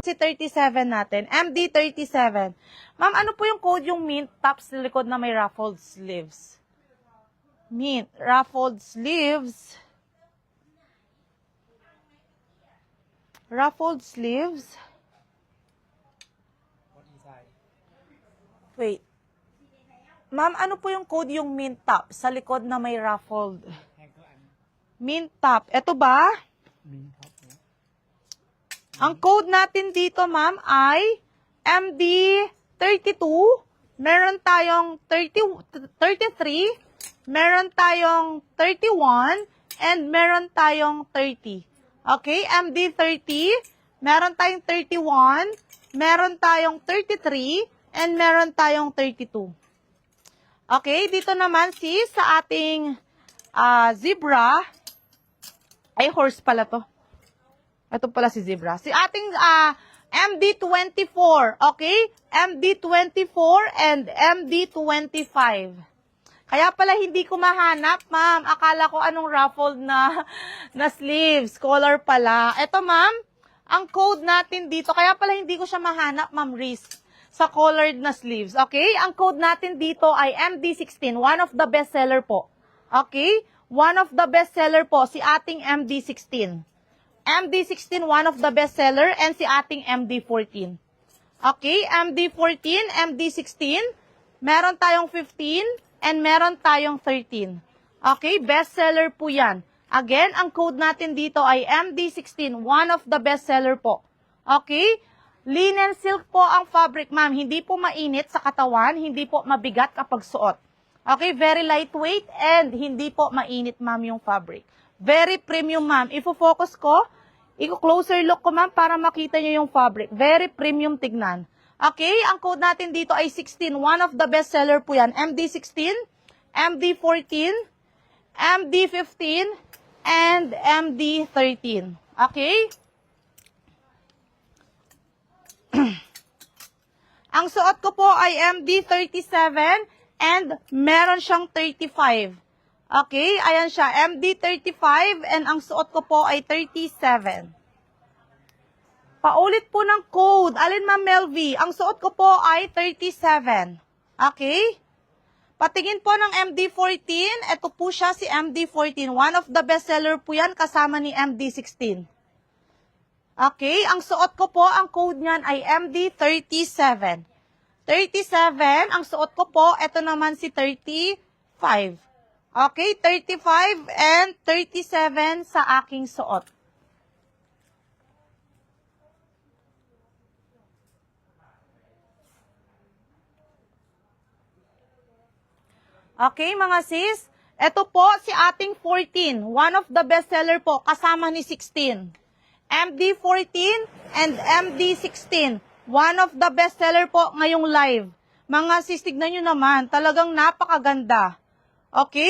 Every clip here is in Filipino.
Si 37 natin, MD37. Ma'am, ano po yung code yung mint top sa likod na may ruffled sleeves? Mint, ruffled sleeves. Ruffled sleeves. Wait. Ma'am, ano po yung code yung mint top sa likod na may ruffled? Mint top. Ito ba? Ang code natin dito, ma'am, ay MD32. Meron tayong 33. Meron tayong 31. And meron tayong 30. Okay? MD30. Meron tayong 31. Meron tayong 33. And meron tayong 32. Okay? Dito naman, sis, sa ating zebra. Ay, horse pala to. Ito pala si zebra. Si ating MD24, okay? MD24 and MD25. Kaya pala hindi ko mahanap, ma'am. Akala ko anong ruffled na sleeves. Color pala. Ito, ma'am, ang code natin dito. Kaya pala hindi ko siya mahanap, ma'am Riz, sa colored na sleeves. Okay? Ang code natin dito ay MD16. One of the bestseller po. Okay? One of the bestseller po, si ating MD16. MD16, one of the bestseller, and si ating MD14. Okay, MD14, MD16, meron tayong 15, and meron tayong 13. Okay, bestseller po yan. Again, ang code natin dito ay MD16, one of the bestseller po. Okay, linen silk po ang fabric, ma'am. Hindi po mainit sa katawan, hindi po mabigat kapag suot. Okay, very lightweight, and hindi po mainit, ma'am, yung fabric. Very premium, ma'am. Ifo-focus ko, i-closer look ko, ma'am, para makita nyo yung fabric. Very premium tignan. Okay, ang code natin dito ay 16. One of the best seller po yan. MD16, MD14, MD15, and MD13. Okay? Ang suot ko po ay MD37 and meron siyang 35. Okay, ayan siya, MD35 and ang suot ko po ay 37. Paulit po ng code. Alin, Ma'am Melvie? Ang suot ko po ay 37. Okay? Patingin po ng MD14. Ito po siya si MD14. One of the bestseller po yan kasama ni MD16. Okay? Ang suot ko po, ang code niyan ay MD37. 37, ang suot ko po, ito naman si 35. Okay, 35 and 37 sa aking suot. Okay, mga sis. Ito po si ating 14. One of the bestseller po, kasama ni 16. MD14 and MD16. One of the bestseller po ngayong live. Mga sis, tignan nyo naman, talagang napakaganda. Okay?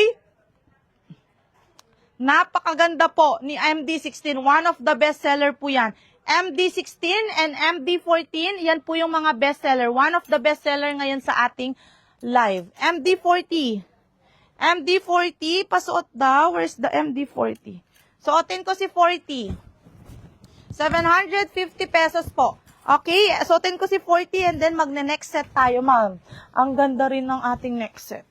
Napakaganda po ni MD16. One of the bestseller po yan. MD16 and MD14, yan po yung mga bestseller. One of the bestseller ngayon sa ating live. MD40. MD40, pasuot daw. Where's the MD40? Suotin ko si 40. 750 pesos po. Okay, suotin ko si 40 and then magne-next set tayo, ma'am. Ang ganda rin ng ating next set.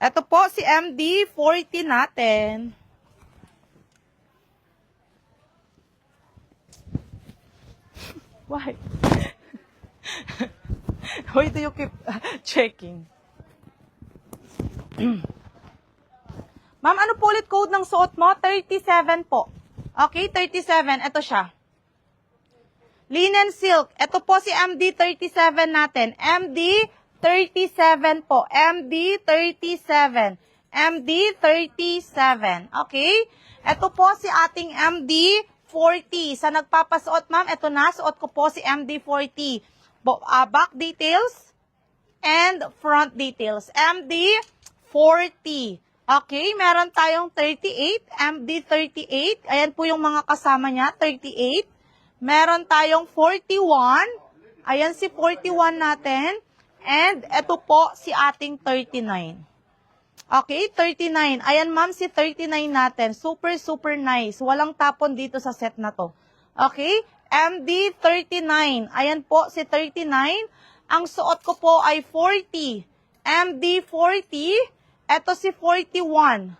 Ito po si MD40 natin. Why? Why do you keep checking? Ma'am, ano po ulit code ng suot mo? 37 po. Okay, 37. Ito siya. Linen silk. Ito po si MD37 natin. MD37 po. MD37. MD37. Okay? Ito po si ating MD40. Sa nagpapasuot, ma'am, ito na. Suot ko po si MD40. Back details and front details. MD40. Okay, meron tayong 38, MD38. Ayan po yung mga kasama niya, 38. Meron tayong 41, Ayan si 41 natin. And ito po si ating 39. Okay, 39. Ayan ma'am si 39 natin. Super, super nice. Walang tapon dito sa set na to. Okay, MD39. Ayan po si 39. Ang suot ko po ay 40. MD40. Ito si 41.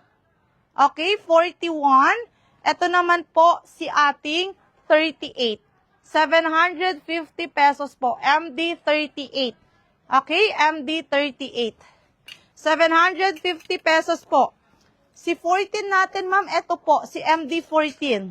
Okay, 41. Ito naman po si ating 38. 750 pesos po. MD38. Okay, MD38. 750 pesos po. Si 14 natin, ma'am, ito po, si MD14.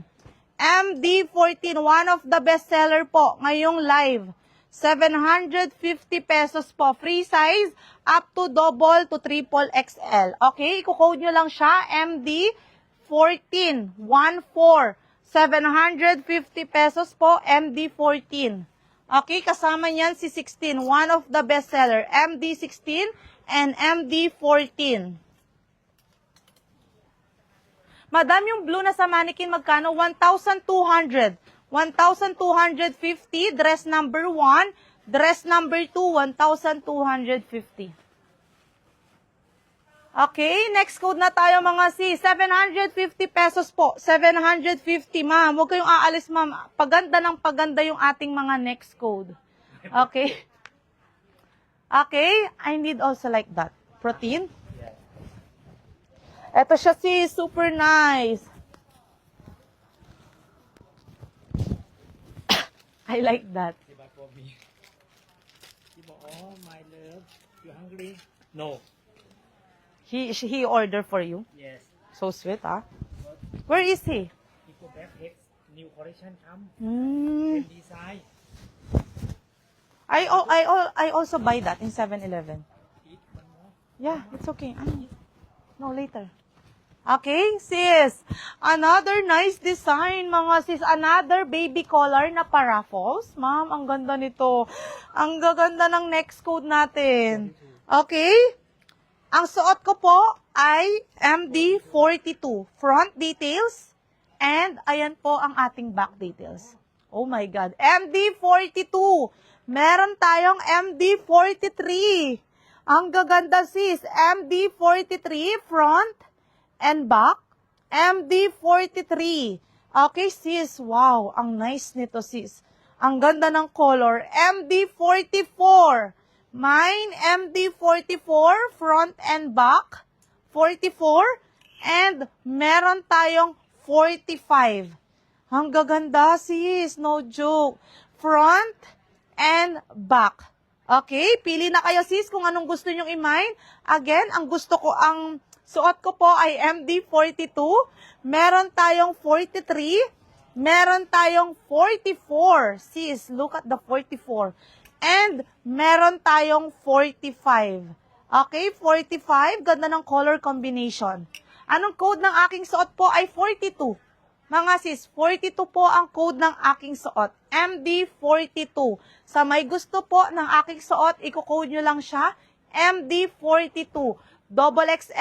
MD14, one of the best seller po ngayong live. 750 pesos po. Free size up to double to triple XL. Okay, i-code nyo lang siya. MD14. 14. 750 pesos po. MD14. Okay, kasama niyan si 16. One of the best seller. MD16 and MD14. Madam, yung blue na sa mannequin, magkano? 1,200. 1,250. Dress number 1. Dress number 2, 1,250. Okay, next code na tayo mga sis. 750 pesos po. 750, ma'am. Huwag kayong aalis, ma'am. Paganda ng paganda yung ating mga next code. Okay? Okay, I need also like that. Protein. Ito siya sis, super nice. I like that. Diba for me? Diba, oh my love, you hungry? No. He ordered for you. Yes. So sweet, ah. Where is he? He go back X, new collection come. Hmm. Same design. I also buy that in 7-Eleven. Eat one more. Yeah, it's okay. No, later. Okay, sis. Another nice design, mga sis. Another baby collar na paraffles. Ma'am, ang ganda nito. Ang gaganda ng next code natin. Okay? Ang suot ko po ay MD42. Front details. And ayan po ang ating back details. Oh my God. MD42. Meron tayong MD43. Ang gaganda sis. MD43 front and back. MD43. Okay sis. Wow. Ang nice nito sis. Ang ganda ng color. MD44. Mine, MD44, front and back, 44, and meron tayong 45. Ang gaganda, sis, no joke. Front and back. Okay, pili na kayo, sis, kung anong gusto nyong i-mine. Again, ang suot ko po ay MD42, meron tayong 43, meron tayong 44. Sis, look at the 44. And meron tayong 45. Okay, 45. Ganda ng color combination. Anong code ng aking suot po ay 42. Mga sis, 42 po ang code ng aking suot. MD42. Sa may gusto po ng aking suot, i-code nyo lang siya. MD42. Double XL.